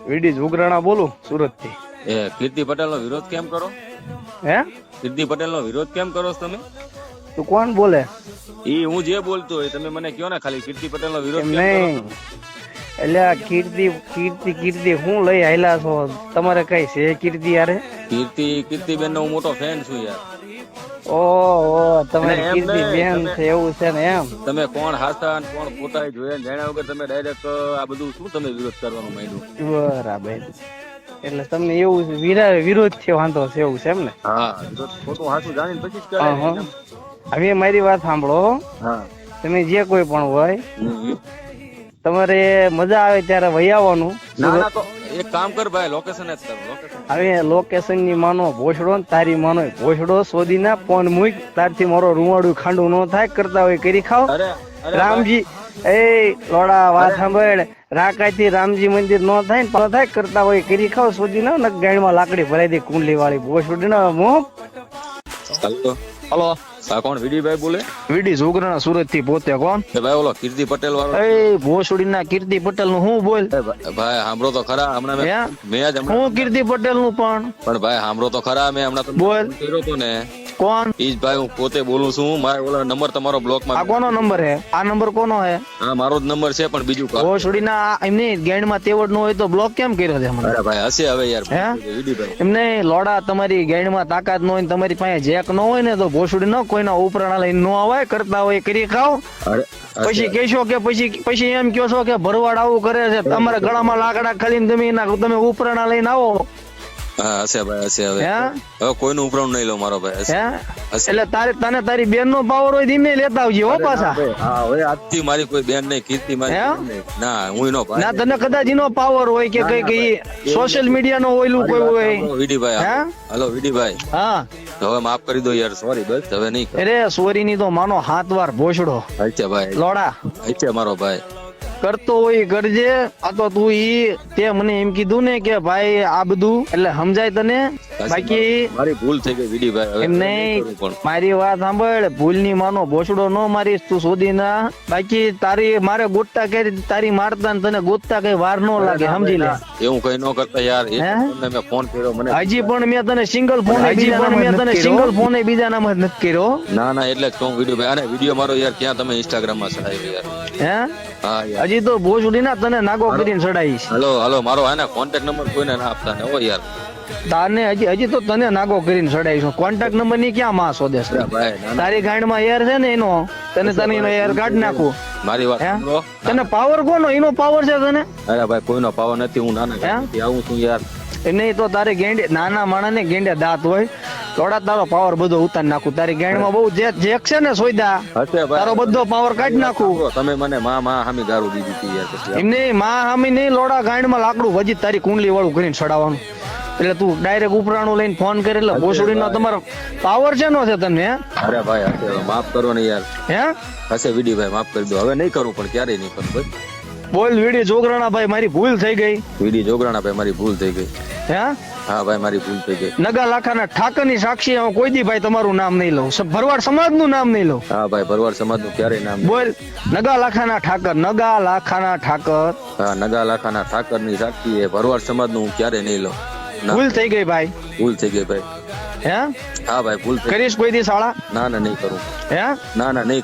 વીડી ઉગરાણા બોલું સુરત થી. એ કીર્તિ પટેલ નો વિરોધ કેમ કરો? હે કીર્તિ પટેલ નો વિરોધ કેમ કરો છો તમે? તું કોણ બોલે? ઈ હું જે બોલતો હોય તમે મને કયો ને ખાલી કીર્તિ પટેલ નો વિરોધ એમ કેમ કરો નહીં તમે? એટલે આ કીર્તિ કીર્તિ કીર્તિ હું લઈ આયલા છો? તમારે કઈ છે કીર્તિ યારે? કીર્તિબેન નો હું મોટો ફેન છું યાર. ઓહો તમારી એમ કીર્તિ નહીં, બેન તમે- છે એવું છે ને એમ? તમે કોણ હાસા અને કોણ ખોટા એ જોયા ને જાણ્યા વગર તમે ડાયરેક્ટ આ બધું શું તમે વિરોધ કરવાનું માંડ્યું? બરાબર. એટલે તમને એવું વિરોધ થયો વાંધો છે એવું છે એમ ને? હા, વિરોધ ખોટું હાસું જાણીને પછી જ હા, કરે. હા. હવે મારી વાત સાંભળો. હા. તમે જે કોઈ પણ હોય હમ. તમારે મજા આવે ત્યારે વહી આવવાનું. ના ના તો એક કામ કર ભાઈ, લોકેશન જ કર લોકેશન. હવે લોકેશન ની માનો ભોસડો ને તારી માનો ભોસડો શોધી ના ફોન મૂક. તારથી મારો રૂવાડું ખાંડું ન થાય. કરતા હોય કરી ખાવ. અરે અરે રામજી એ લોડા વાત સાંભળ. રાકાઈ રામજી મંદિર નો થાય ને થાય. કરતા હોય કરી ખાવ. શોધી ના ગાડીમાં લાકડી ભરાઈ દે કુંડલી વાળી ભોસડી ના મોહ. હાલો. હલો આ કોણ વિડીભાઈ બોલે? વીડી જોગરાણા સુરત થી પોતે કોણ? એ ભાઈ ઓલો કીર્તિ પટેલ વાળો. એ ભોસડી ના કીર્તિ પટેલ નું હું બોલ? ભાઈ સાંભળો તો ખરા, હમણાં હે? મેં જ હમણાં હું કીર્તિ પટેલ નું પણ પણ ભાઈ સાંભળો તો ખરા, મેં હમણાં તમને બોલ. ફોન કર્યો તો ને કોણ? ઈ જ ભાઈ હું પોતે બોલું છું. મારે ઓલા નંબર તમારો બ્લોક આ માં. કોનો નંબર હે? આ નંબર કોનો હે? હા મારો જ નંબર છે પણ બીજું કામ. ભોસડી ના એમની ગેંડ માં તેવડ નો હોય તો બ્લોક કેમ કર્યો છે મને? અરે ભાઈ હશે હવે યાર. હે? વિડીભાઈ એમને લોડા તમારી ગેંડ માં તાકાત ન હોય ને તમારી પાસે જેક ન હોય ને તો ભોસડી ન કોઈના ઉપરાણા લઈને નો આવાય. કરતા હોય કરી ખાવ. અરે પછી કહેશો કે પછી એમ કહો છો કે ભરવાડ આવું કરે છે. તમારા ગળામાં લાકડા ખાલીને તમે ઉપરાણા લઈને આવો. હા હશે ભાઈ હશે હવે. હે? હવે કોઈનું ઉપરાણું નહીં લો મારો ભાઈ. હશે. હે? એટલે તને તારી બેન નો પાવર હોય ધીમે લેતા આવજે હો પાછા. હા હવે આજથી મારી કોઈ બેન નહીં, કીર્તિ મારી હે? બેન નહીં. ના હું નો ભાઈ. ના તને કદાચ એનો પાવર હોય કે કઈ કઈ સોશિયલ મીડિયા નો હોયલું કોઈ હોય. વિડીભાઈ હે? હલો વિડીભાઈ, હા હવે માફ કરી દો યાર. સોરી બસ હવે નહીં કરું. અરે સોરી ની તો માનો 7 વાર ભોસડો હશે ભાઈ લોડા હશે મારો ભાઈ. કરતો હોય કરજે. આ તો તું તે મને એમ કીધું ને કે ભાઈ આ બધું એટલે સમજાય તને. બાકી મારી ભૂલ થઈ ગઈ વિડીભાઈ. હવે એમ નહીં નહીં. કરું પણ. મારી વાત સાંભળ. ભૂલ ની માનો ભોસડો ન મારીશ તું શોધી ના. બાકી તારી મારે ગોતતા કરી તારી મારતા ને તને ગોતતા કઈ વાર નો લાગે સમજી લે. એવું કઈ ન કરતા યાર. હે? તમને મેં ફોન કર્યો મને. હજી પણ મેં તને સિંગલ ફોન બીજા નામ જ નથી કર્યો. ના ના એટલે જ કહું વિડીયો. અને વિડીયો મારો યાર ક્યાં તમે ઇન્સ્ટાગ્રામ માં ચડાવ્યો યાર? હે? હા યાર. હજી તો ભોસડી ના તને નાગો કરીને ચડાવીશ. હલો મારો હે ને કોન્ટેક્ટ નંબર કોઈને ના આપતા ને. ઓ યાર તારને હજી તો તને નાગો કરીને ચડાવીશ. કોન્ટેક્ટ નંબર ની ક્યાં માં શોધે છે? ભાઈ ના ના. તારી ગાંડ માં એર છે ને એનો તને એનો એર કાઢ નાખું. મારી વાત હે? સાંભળો. તને પાવર કોનો? એનો પાવર છે તને? અરે ભાઈ કોઈનો પાવર નથી. હું નાના હે? ગામથી આવું છું યાર. એ નહીં તો તારે ગેંડે નાના માણસ ને ગેંડે દાંત હોય. થોડા તારો પાવર બધો ઉતારી નાખું. તારી ગાંડ માં બહુ જેક છે ને સોયદા. હશે ભાઈ. તારો બધો પાવર કાઢી નાખું. તમે મને માં હામી ગારું દીધી હતી યાર. પછી એમ નહીં માં હામી નહીં. લોડા ગાંડ માં લાકડું વજી તારી કુંડલી વાળું કરીને ચડાવવાનું. એટલે તું ડાયરેક્ટ ઉપરાણું લઈને ફોન કરે એટલે ભોસડી નો તમારો પાવર છે નો છે તમને? હે? અરે ભાઈ હશે. માફ કરો ને યાર. હે? હશે વિડીભાઈ માફ કરી દો. હવે નહીં કરું પણ ક્યારેય નહીં કરું ભાઈ. બોલ વીડી જોગરાણા ભાઈ મારી ભૂલ થઈ ગઈ. વિડી જોગરાણા ભાઈ મારી ભૂલ થઈ ગઈ. હે? હા ભાઈ મારી ભૂલ થઈ ગઈ. નગા લાખાના ઠાકર ની સાક્ષી હું કોઈ દી ભાઈ તમારું નામ નહીં લઉં. ભરવાડ સમાજ નું નામ નહીં લઉં. હા ભાઈ ભરવાડ સમાજ નું ક્યારેય નામ. બોલ નગા લાખાના ઠાકર. નગા લાખાના ઠાકર. હા નગા લાખાના ઠાકર ની સાક્ષી એ ભરવાડ સમાજ નું હું ક્યારેય નહીં લઉં. ના, ભૂલ થઈ ગઈ ભાઈ. ભૂલ થઈ ગઈ ભાઈ. હે? હા ભાઈ ભૂલ થઈ. કરીશ કોઈ દી શાળા? ના ના નહીં કરું. હે? ના ના નહીં.